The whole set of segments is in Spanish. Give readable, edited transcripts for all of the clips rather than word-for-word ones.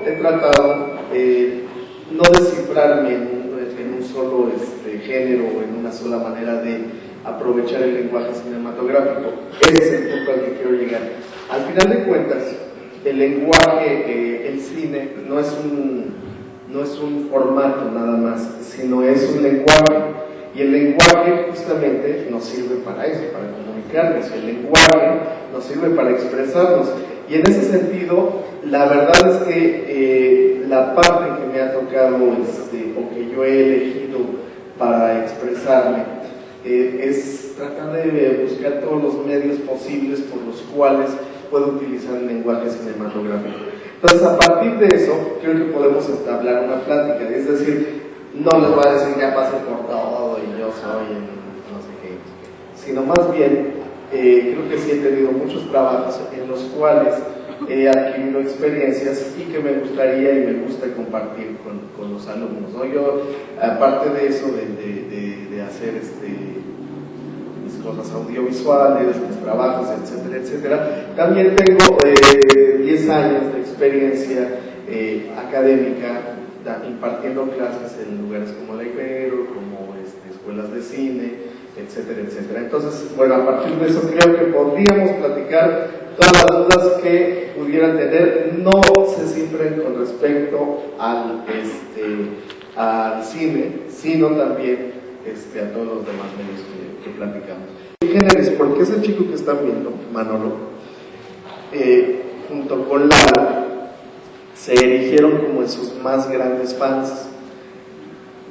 he tratado no descifrarme en un solo género o en una sola manera de aprovechar el lenguaje cinematográfico. Ese es el punto al que quiero llegar. Al final de cuentas, el lenguaje, el cine, no es un formato nada más, sino es un lenguaje. Y el lenguaje justamente nos sirve para eso, para comunicarnos. El lenguaje nos sirve para expresarnos. Y en ese sentido, la verdad es que la parte que me ha tocado, o que yo he elegido para expresarme, es tratar de buscar todos los medios posibles por los cuales puedo utilizar el lenguaje cinematográfico. Entonces, a partir de eso, creo que podemos entablar una plática. Es decir, no les voy a decir ya pasé por todo y yo soy no sé qué, sino más bien, creo que sí he tenido muchos trabajos en los cuales he adquirido experiencias y que me gustaría y me gusta compartir con los alumnos, ¿no? Yo, aparte de eso, de hacer mis cosas audiovisuales, mis trabajos, etcétera, etcétera, también tengo 10 años de experiencia académica impartiendo clases en lugares como la Ibero, como escuelas de cine, etcétera, etcétera. Entonces, bueno, a partir de eso creo que podríamos platicar todas las dudas que pudieran tener. No se cifren con respecto al cine, sino también a todos los demás medios que platicamos. Géneros, porque ese chico que están viendo, Manolo, junto con Lalo, se erigieron como en sus más grandes fans,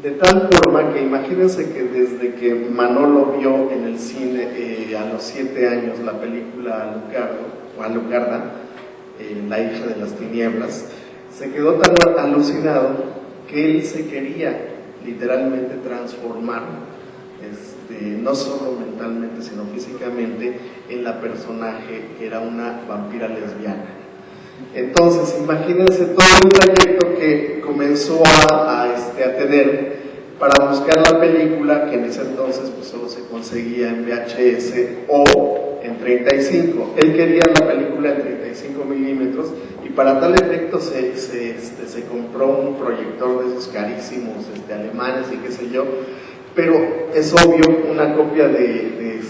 de tal forma que imagínense que desde que Manolo vio en el cine a los 7 años la película Alucarda, La hija de las tinieblas, se quedó tan alucinado que él se quería literalmente transformar, no solo mentalmente sino físicamente, en la personaje que era una vampira lesbiana. Entonces, imagínense todo el trayecto que comenzó a tener para buscar la película, que en ese entonces pues solo se conseguía en VHS o en 35. Él quería la película en 35 milímetros y para tal efecto se compró un proyector de esos carísimos alemanes y qué sé yo, pero es obvio, una copia de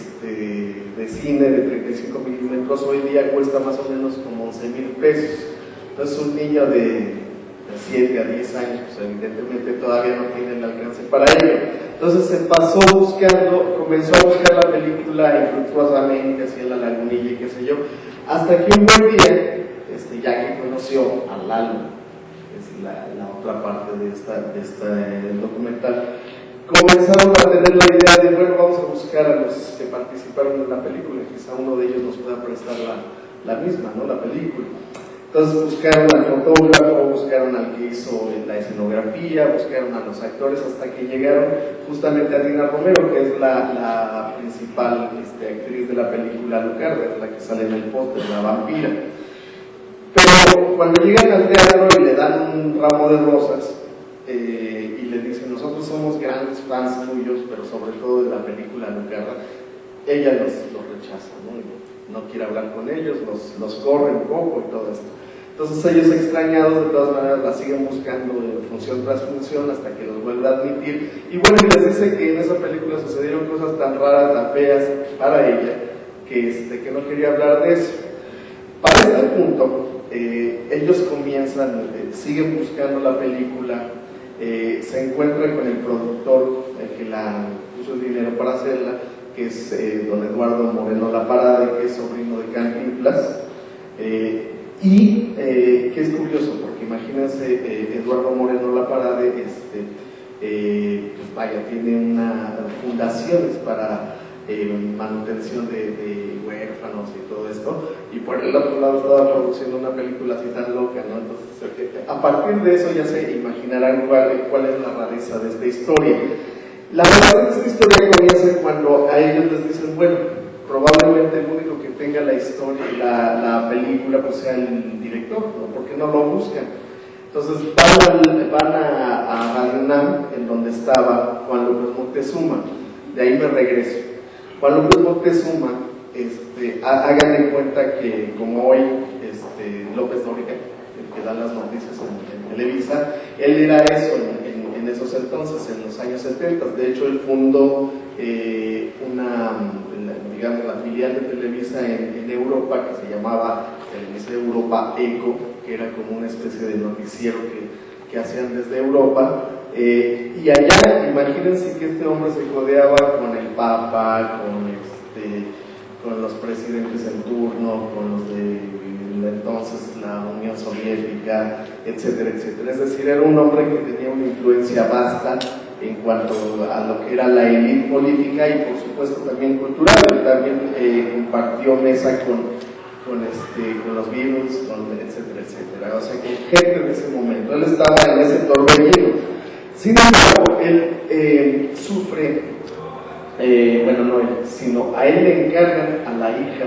cine de 35 milímetros hoy día cuesta más o menos como 11,000 pesos. Entonces un niño de 7 a 10 años, pues evidentemente todavía no tiene el alcance para ello. Entonces se pasó comenzó a buscar la película infructuosamente, hacia la lagunilla y qué sé yo, hasta que un buen día, ya que conoció a Lalo, es la otra parte de este documental, comenzaron a tener la idea de, bueno, vamos a buscar a los que participaron en la película, quizá uno de ellos nos pueda prestar la misma, ¿no? La película. Entonces buscaron al fotógrafo, buscaron al que hizo la escenografía, buscaron a los actores, hasta que llegaron justamente a Dina Romero, que es la principal actriz de la película Alucarda, es la que sale en el póster, la vampira. Pero cuando llegan al teatro y le dan un ramo de rosas, y le dicen, nosotros somos grandes fans tuyos, pero sobre todo de la película Alucarda, ella los rechaza, no quiere hablar con ellos, los corre un poco y todo esto. Entonces ellos, extrañados, de todas maneras la siguen buscando de función tras función hasta que los vuelve a admitir, y bueno, les dice que en esa película sucedieron cosas tan raras, tan feas para ella, que no quería hablar de eso. Para este punto, ellos comienzan, siguen buscando la película, se encuentran con el productor, el que la puso el dinero para hacerla, que es don Eduardo Moreno La Parade, que es sobrino de Cantinflas, y que es curioso, porque imagínense, Eduardo Moreno La Parade, pues vaya, tiene fundaciones para manutención de huérfanos y todo esto, y por el otro lado estaba produciendo una película así tan loca, ¿no? Entonces, a partir de eso ya se imaginarán cuál es la rareza de esta historia. La verdad de esta historia comienza cuando a ellos les dicen, bueno, probablemente el único que tenga la historia, la película, pues sea el director, ¿no? ¿Por qué no lo buscan? Entonces van a Radio UNAM, en donde estaba Juan López Moctezuma. De ahí me regreso. Juan López Moctezuma, hagan en cuenta que como hoy López Dóriga, el que Él era eso en esos entonces, en los años 70. De hecho, él fundó digamos, la filial de Televisa en Europa, que se llamaba Televisa Europa Eco, que era como una especie de noticiero que hacían desde Europa. Y allá, imagínense que este hombre se codeaba con el Papa, con los presidentes en turno, con los de entonces la Unión Soviética, etcétera, etcétera. Es decir, era un hombre que tenía una influencia vasta en cuanto a lo que era la élite política y por supuesto también cultural. También compartió mesa con los Beatles, etcétera, etcétera. O sea, que gente de ese momento, él estaba en ese torbellino. Sin embargo, él sufre, bueno, no él, sino a él le encargan a la hija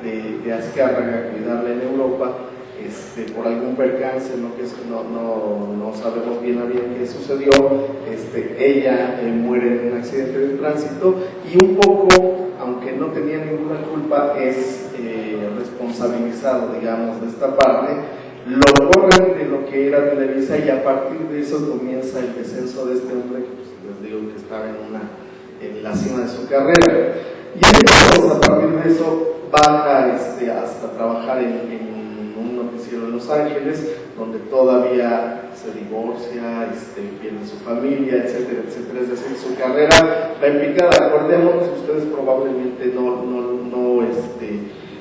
de Azcárraga cuidarla en Europa, por algún percance, no sabemos bien a bien qué sucedió. Ella muere en un accidente de tránsito y un poco, aunque no tenía ninguna culpa, es responsabilizado, digamos, de esta parte. Lo corren de lo que era Televisa y a partir de eso comienza el descenso de este hombre, que pues, les digo que estaba en la cima de su carrera. Y entonces, a partir de eso, baja hasta trabajar en un noticiero en Los Ángeles, donde todavía se divorcia, pierde su familia, etcétera, etcétera. Es decir, su carrera va en picada. Acordémonos, ustedes probablemente no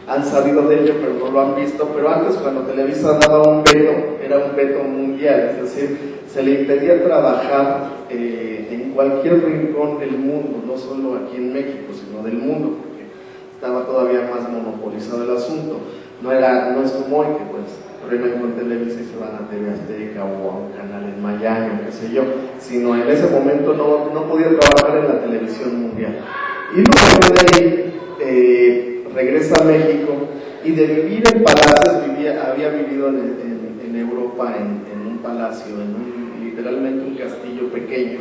han sabido de ello, pero no lo han visto. Pero antes, cuando Televisa daba un veto, era un veto mundial, es decir, se le impedía trabajar en cualquier rincón del mundo, no solo aquí en México, sino del mundo, porque estaba todavía más monopolizado el asunto. No es como hoy que pues frenan con Televisa y se van a TV Azteca o a un canal en Miami o qué sé yo, sino en ese momento no podía trabajar en la televisión mundial. Y luego de ahí regresa a México y de vivir en palacios, había vivido en Europa en un palacio, literalmente un castillo pequeño.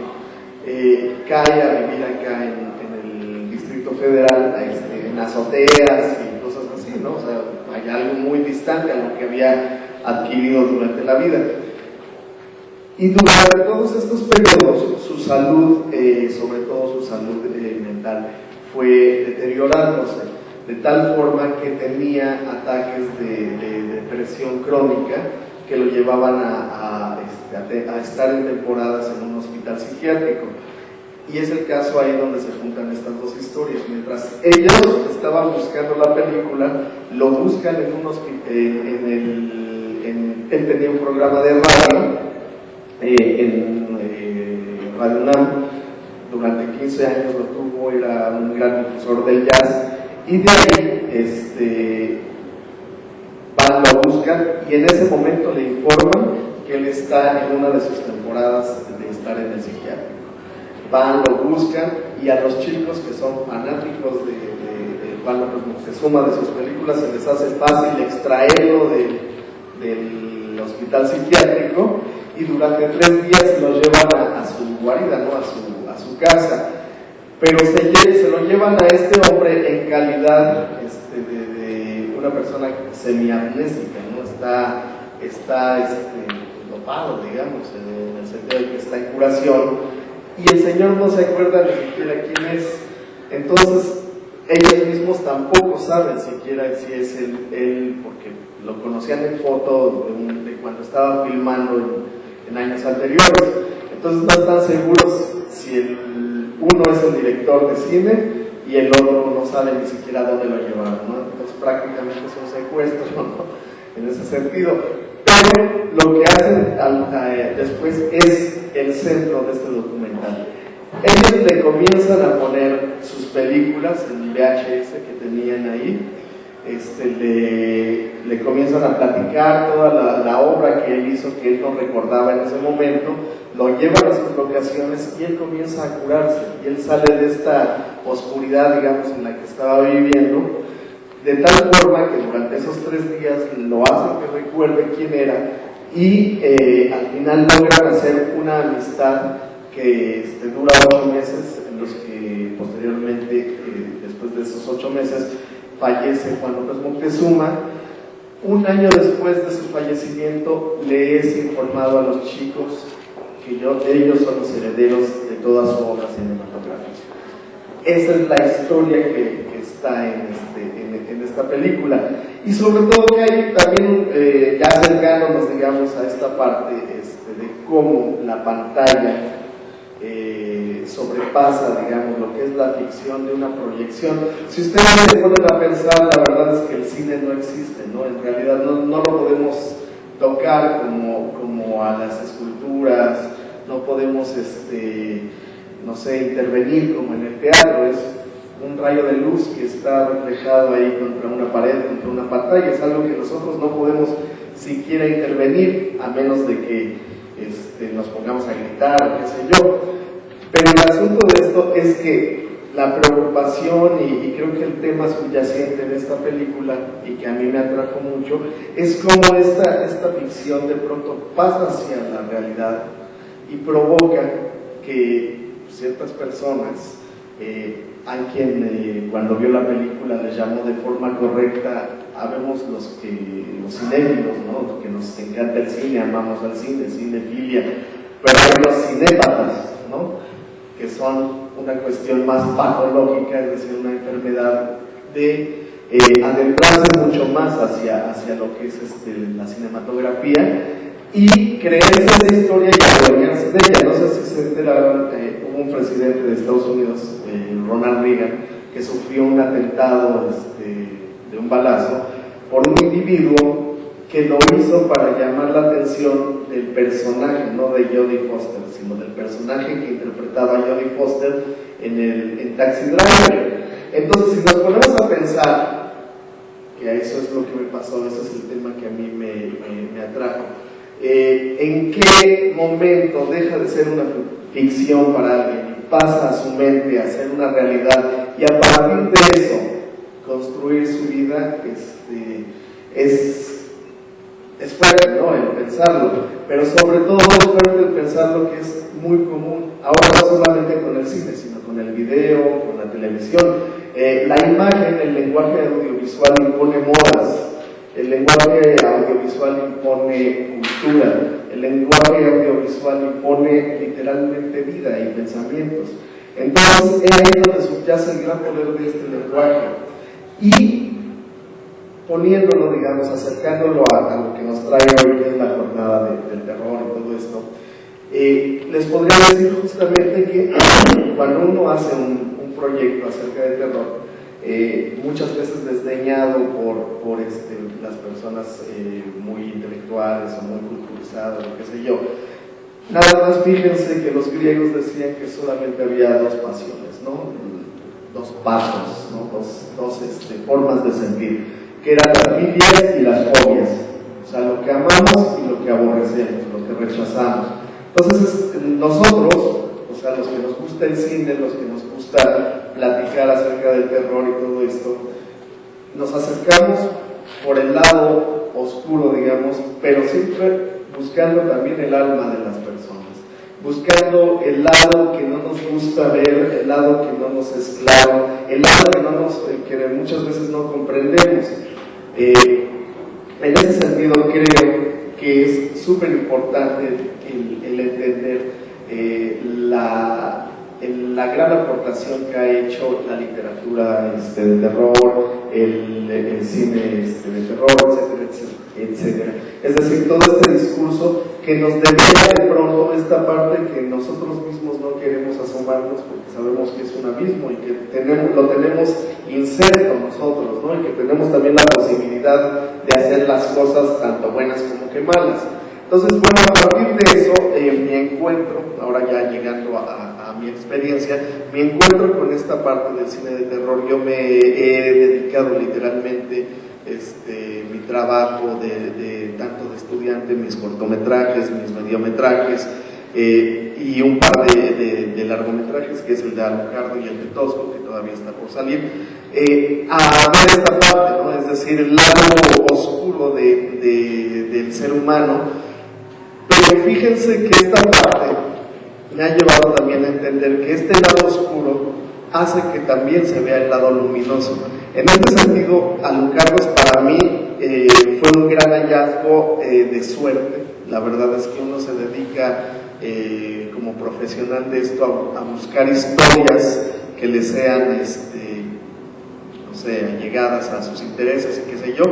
Cae a vivir acá en el Distrito Federal, en azoteas y cosas así, ¿no? O sea, hay algo muy distante a lo que había adquirido durante la vida. Y durante todos estos periodos, su salud, sobre todo su salud mental, fue deteriorándose, de tal forma que tenía ataques de depresión crónica que lo llevaban a estar en temporadas en un hospital psiquiátrico. Y es el caso ahí donde se juntan estas dos historias. Mientras ellos estaban buscando la película, lo buscan en un hospital, él tenía un programa de radio, en Radio UNAM, durante 15 años lo tuvo, era un gran difusor del jazz, y de ahí van, lo buscan, y en ese momento le informan que él está en una de sus temporadas de estar en el psiquiátrico. Van, lo buscan, y a los chicos que son fanáticos de Juan López Moctezuma, de sus películas, se les hace fácil extraerlo del hospital psiquiátrico, y durante 3 días se lo llevan a su guarida, ¿no? a su casa. Pero se lo llevan a este hombre en calidad de una persona semiamnésica, ¿no? Está dopado, digamos, en el sentido de que está en curación, y el señor no se acuerda ni siquiera quién es. Entonces ellos mismos tampoco saben siquiera si es él, porque lo conocían en foto de cuando estaba filmando en años anteriores. Entonces no están seguros si uno es el director de cine y el otro no sabe ni siquiera dónde lo llevaron, ¿no? Entonces prácticamente es un secuestro, ¿no? En ese sentido. Pero lo que hacen después es el centro de este documental. Ellos le comienzan a poner sus películas en VHS que tenían ahí, le comienzan a platicar toda la obra que él hizo, que él no recordaba en ese momento, lo llevan a sus locaciones y él comienza a curarse, y él sale de esta oscuridad, digamos, en la que estaba viviendo, de tal forma que durante esos 3 días lo hacen que recuerde quién era, y al final logran hacer una amistad que dura 8 meses, en los que posteriormente, después de esos 8 meses, fallece Juan López Moctezuma. un año después de su fallecimiento le es informado a los chicos que ellos son los herederos de toda su obra cinematográfica. Esa es la historia que está en esta película. Y sobre todo que hay también, ya acercándonos, digamos, a esta parte de cómo la pantalla sobrepasa, digamos, lo que es la ficción de una proyección. Si ustedes se ponen a pensar, la verdad es que el cine no existe, ¿no? En realidad no lo podemos tocar como a las esculturas, no podemos, no sé, intervenir como en el teatro. Es un rayo de luz que está reflejado ahí contra una pared, contra una pantalla. Es algo que nosotros no podemos siquiera intervenir, a menos de que nos pongamos a gritar o qué sé yo. Pero el asunto de esto es que la preocupación y creo que el tema subyacente en esta película, y que a mí me atrajo mucho, es cómo esta ficción de pronto pasa hacia la realidad y provoca que ciertas personas, a quien cuando vio la película le llamó de forma correcta, habemos los cinéfilos, ¿no? Que nos encanta el cine, amamos al cine, cinefilia, pero hay los cinépatas, ¿no? Que son una cuestión más patológica, es decir, una enfermedad de adentrarse mucho más hacia lo que es la cinematografía y creerse esa historia y adueñarse de ella. No sé si se enteraron, hubo un presidente de Estados Unidos, Ronald Reagan, que sufrió un atentado de un balazo por un individuo que lo hizo para llamar la atención del personaje, no de Jodie Foster, sino del personaje que interpretaba a Jodie Foster en Taxi Driver. Entonces, si nos ponemos a pensar, que eso es lo que me pasó, ese es el tema que a mí me atrajo, ¿en qué momento deja de ser una ficción para alguien y pasa a su mente a ser una realidad, y a partir de eso construir su vida? Es fuerte, ¿no?, el pensarlo, pero sobre todo es fuerte el pensar lo que es muy común, ahora no solamente con el cine, sino con el video, con la televisión. La imagen, el lenguaje audiovisual impone modas, el lenguaje audiovisual impone cultura, el lenguaje audiovisual impone literalmente vida y pensamientos. Entonces, es ahí donde subyace el gran poder de este lenguaje. Y poniéndolo, digamos, acercándolo a lo que nos trae hoy, que es la jornada del terror y todo esto, les podría decir justamente que cuando uno hace un proyecto acerca del terror, muchas veces desdeñado por las personas muy intelectuales o muy culturizadas, o qué sé yo, nada más fíjense que los griegos decían que solamente había dos pasiones, ¿no? Dos pasos, ¿no? Dos formas de sentir, que eran las filias y las fobias, o sea, lo que amamos y lo que aborrecemos, lo que rechazamos. Entonces, nosotros, o sea, los que nos gusta el cine, los que nos gusta platicar acerca del terror y todo esto, nos acercamos por el lado oscuro, digamos, pero siempre buscando también el alma de las personas, buscando el lado que no nos gusta ver, el lado que no nos es claro, el lado que muchas veces no comprendemos. En ese sentido creo que es súper importante el entender la gran aportación que ha hecho la literatura de terror, el cine de terror, etcétera, etcétera. Es decir, todo este discurso que nos devela de pronto esta parte que nosotros mismos no queremos asomarnos porque sabemos que es un abismo y que lo tenemos inserto nosotros, ¿no? Y que tenemos también la posibilidad de hacer las cosas tanto buenas como que malas. Entonces, bueno, a partir de eso, mi encuentro, ahora ya llegando a mi experiencia, mi encuentro con esta parte del cine de terror, yo me he dedicado literalmente mi trabajo tanto de estudiante, mis cortometrajes, mis mediometrajes y un par de largometrajes, que es el de Alucardo y el de Tosco, que todavía está por salir, a ver esta parte, ¿no? Es decir, el lado oscuro del ser humano. Pero fíjense que esta parte me ha llevado también a entender que este lado oscuro hace que también se vea el lado luminoso. En este sentido, Alucardo es para mí fue un gran hallazgo de suerte. La verdad es que uno se dedica como profesional de esto a buscar historias que le sean no sé, allegadas a sus intereses y qué sé yo,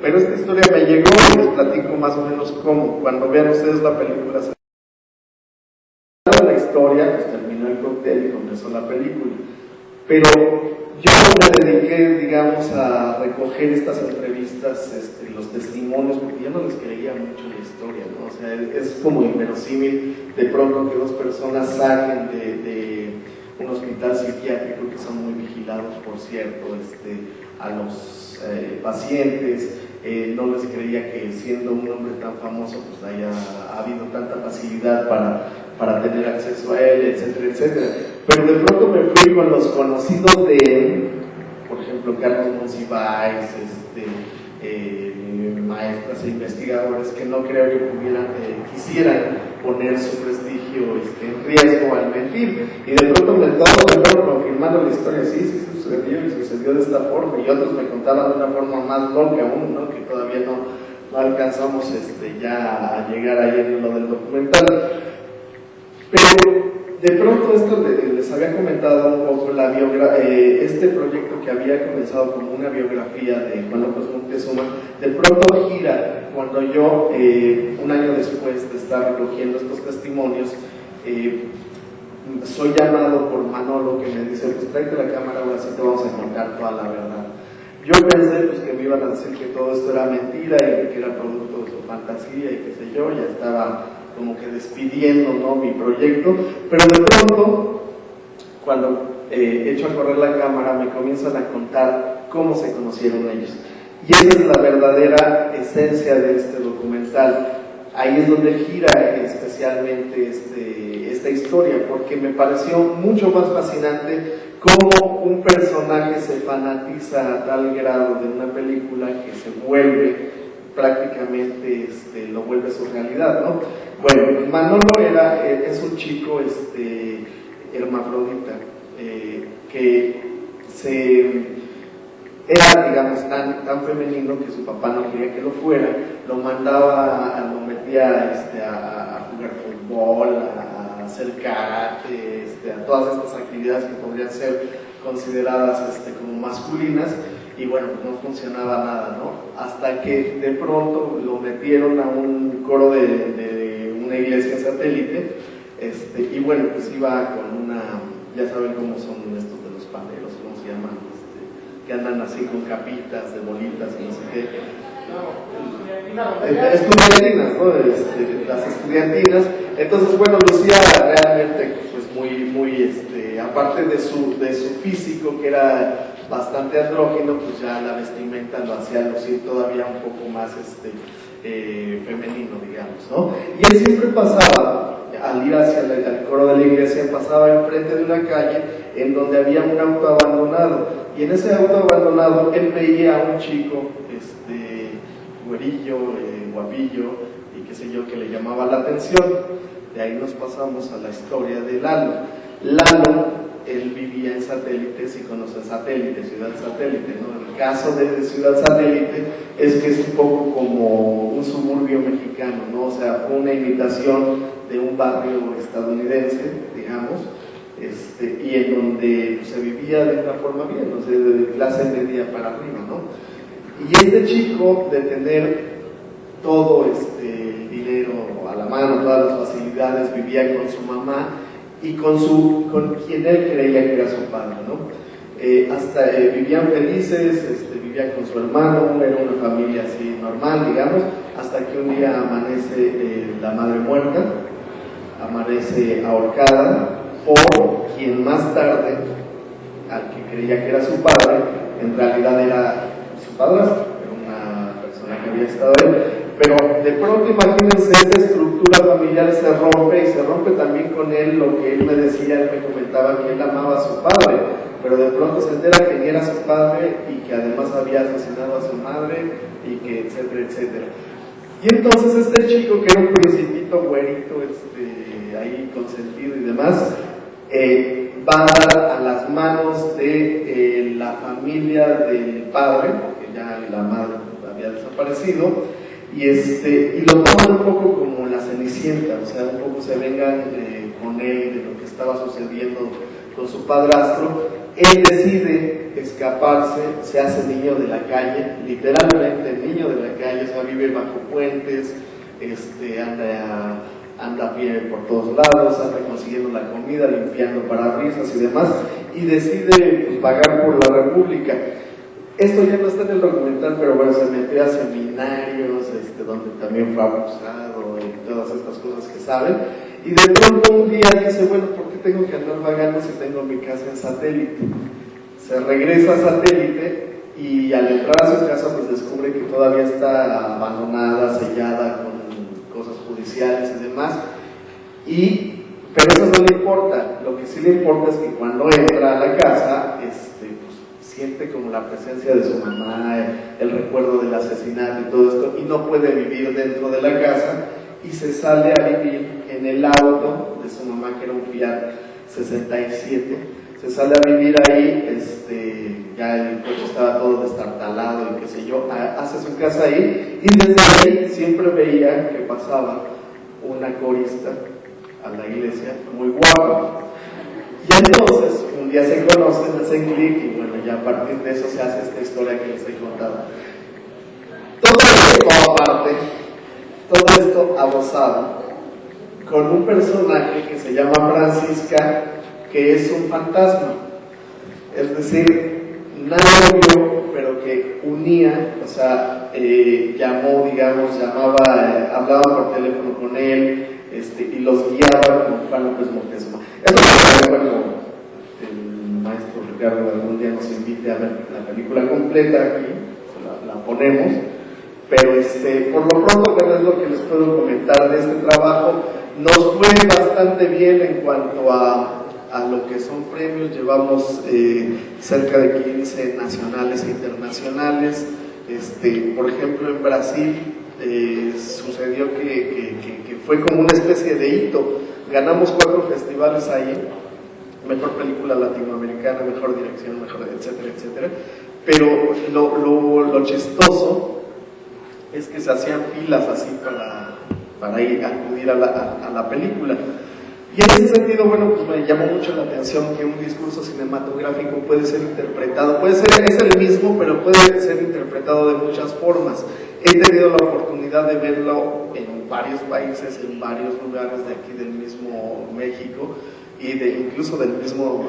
pero esta historia me llegó y les platico más o menos cómo. Cuando vean ustedes la película, la historia, pues terminó el cóctel y comenzó la película, pero yo me dediqué, digamos, a recoger estas entrevistas, los testimonios, porque yo no les creía mucho la historia, ¿no? O sea, es como inverosímil de pronto que dos personas salen de un hospital psiquiátrico, que son muy vigilados, por cierto, a los pacientes. No les creía que siendo un hombre tan famoso pues haya habido tanta facilidad para tener acceso a él, etcétera, etcétera. Pero de pronto me fui con los conocidos de él, por ejemplo Carlos Monsiváis, maestras e investigadores que no creo que quisieran poner su prestigio en riesgo al mentir, y de pronto me fueron confirmando la historia. Sí sucedió, y sucedió de esta forma, y otros me contaban de una forma más loca aún, ¿no? Que todavía no alcanzamos ya a llegar ahí en lo del documental. Pero de pronto esto les había comentado un poco este proyecto que había comenzado como una biografía de Juan López Moctezuma, de pronto gira cuando yo, un año después de estar recogiendo estos testimonios, soy llamado por Manolo, que me dice: pues tráete la cámara, ahora sí te vamos a contar toda la verdad. Yo pensé pues que me iban a decir que todo esto era mentira y que era producto de su fantasía y qué sé yo. Ya estaba como que despidiendo, ¿no?, mi proyecto, pero de pronto, cuando echo a correr la cámara, me comienzan a contar cómo se conocieron ellos, y esa es la verdadera esencia de este documental. Ahí es donde gira especialmente esta historia, porque me pareció mucho más fascinante cómo un personaje se fanatiza a tal grado de una película que se vuelve prácticamente, lo vuelve su realidad, ¿no? Bueno, Manolo es un chico hermafrodita, que era, digamos, tan femenino que su papá no quería que lo fuera, lo metía a jugar fútbol, a hacer karate, a todas estas actividades que podrían ser consideradas como masculinas, y bueno, pues no funcionaba nada, ¿no? Hasta que de pronto lo metieron a un coro de una iglesia satélite, y bueno, pues iba con ya saben cómo son estos de los panderos, ¿cómo se llaman? Que andan así con capitas de bolitas y no sé qué. Estudiantinas, ¿no? Las estudiantinas. Entonces, bueno, lucía realmente pues muy aparte de su físico, que era bastante andrógino, pues ya la vestimenta lo hacía lucir todavía un poco más femenino, digamos, ¿no? Y él siempre pasaba, al ir hacia el coro de la iglesia, pasaba enfrente de una calle en donde había un auto abandonado, y en ese auto abandonado él veía a un chico, güerillo, guapillo, y qué sé yo, que le llamaba la atención. De ahí nos pasamos a la historia de Lalo. Lalo, él vivía en Satélites, y conoce Satélite, Ciudad Satélite, ¿no? El caso de Ciudad Satélite es que es un poco como un suburbio mexicano, ¿no? O sea, fue una imitación de un barrio estadounidense, digamos, y en donde se vivía de una forma bien, o sea, de clase media para arriba, ¿no? Y este chico, de tener todo el dinero a la mano, todas las facilidades, vivía con su mamá y con quien él creía que era su padre, ¿no? Vivían felices, vivía con su hermano, era una familia así normal, digamos, hasta que un día amanece la madre muerta, amanece ahorcada por quien más tarde, al que creía que era su padre, en realidad era su padrastro, era una persona que había estado ahí. Pero de pronto, imagínense, esta estructura familiar se rompe, y se rompe también con él. Lo que él me decía, él me comentaba que él amaba a su padre, pero de pronto se entera que ni era su padre, y que además había asesinado a su madre, y que etcétera, etcétera. Y entonces este chico, que era un principito güerito, ahí consentido y demás, va a dar a las manos de la familia del padre, porque ya la madre había desaparecido, parecido, y lo toman un poco como la Cenicienta, o sea, un poco se vengan con él de lo que estaba sucediendo con su padrastro. Él decide escaparse, se hace niño de la calle, literalmente niño de la calle, o sea, vive bajo puentes, anda a pie por todos lados, anda consiguiendo la comida, limpiando parabrisas y demás, y decide pues, vagar por la República. Esto ya no está en el documental, pero bueno, se metió a seminarios, donde también fue abusado y todas estas cosas que saben, y de pronto un día dice, bueno, ¿por qué tengo que andar vagando si tengo mi casa en Satélite? Se regresa a Satélite y al entrar a su casa pues descubre que todavía está abandonada, sellada con cosas judiciales y demás, pero eso no le importa. Lo que sí le importa es que cuando entra a la casa siente como la presencia de su mamá, el recuerdo del asesinato y todo esto, y no puede vivir dentro de la casa, y se sale a vivir en el auto de su mamá, que era un Fiat 67, se sale a vivir ahí, ya el coche estaba todo destartalado y qué sé yo, hace su casa ahí, y desde ahí siempre veía que pasaba una corista a la iglesia muy guapa. Y entonces, un día se conocen, hacen clic, y bueno, ya a partir de eso se hace esta historia que les he contado. Todo esto aparte, todo esto adosado con un personaje que se llama Francisca, que es un fantasma. Es decir, nadie lo vio, pero que unía, o sea, hablaba por teléfono con él, y los guiaba como Juan López Moctezuma. Eso es bueno, el maestro Ricardo algún día nos invite a ver la película completa aquí, la ponemos, pero por lo pronto, que es lo que les puedo comentar de este trabajo. Nos fue bastante bien en cuanto a lo que son premios. Llevamos cerca de 15 nacionales e internacionales. Por ejemplo, en Brasil sucedió que fue como una especie de hito. Ganamos 4 festivales ahí: mejor película latinoamericana, mejor dirección, mejor etcétera, etcétera. Pero lo chistoso es que se hacían filas así para ir a acudir a la película. Y en ese sentido, bueno, pues me llamó mucho la atención que un discurso cinematográfico puede ser interpretado, es el mismo, pero puede ser interpretado de muchas formas. He tenido la oportunidad de verlo en varios países, en varios lugares de aquí del mismo México, y incluso del mismo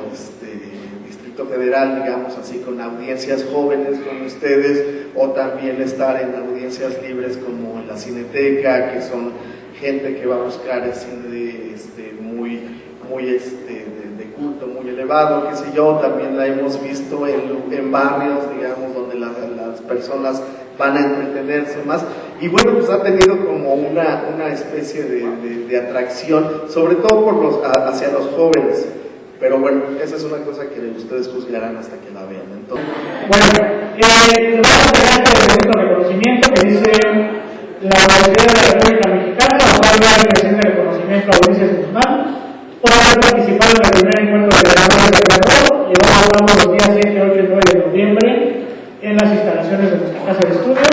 Distrito Federal, digamos así, con audiencias jóvenes como ustedes, o también estar en audiencias libres como en la Cineteca, que son gente que va a buscar el cine muy de culto, muy elevado, qué sé yo. También la hemos visto en barrios, digamos, donde las personas van a entretenerse más, y bueno, pues ha tenido como una especie de atracción, sobre todo hacia los jóvenes. Pero bueno, esa es una cosa que ustedes juzgarán hasta que la vean. Entonces, bueno, vamos a tener este reconocimiento que dice la Universidad de la República Mexicana, otorga el presente reconocimiento a Ulises Guzmán por haber participado en el primer encuentro de creadores de creador, llevado a cabo los días 7, 8 y 9 de noviembre en las instalaciones de nuestra casa de estudio.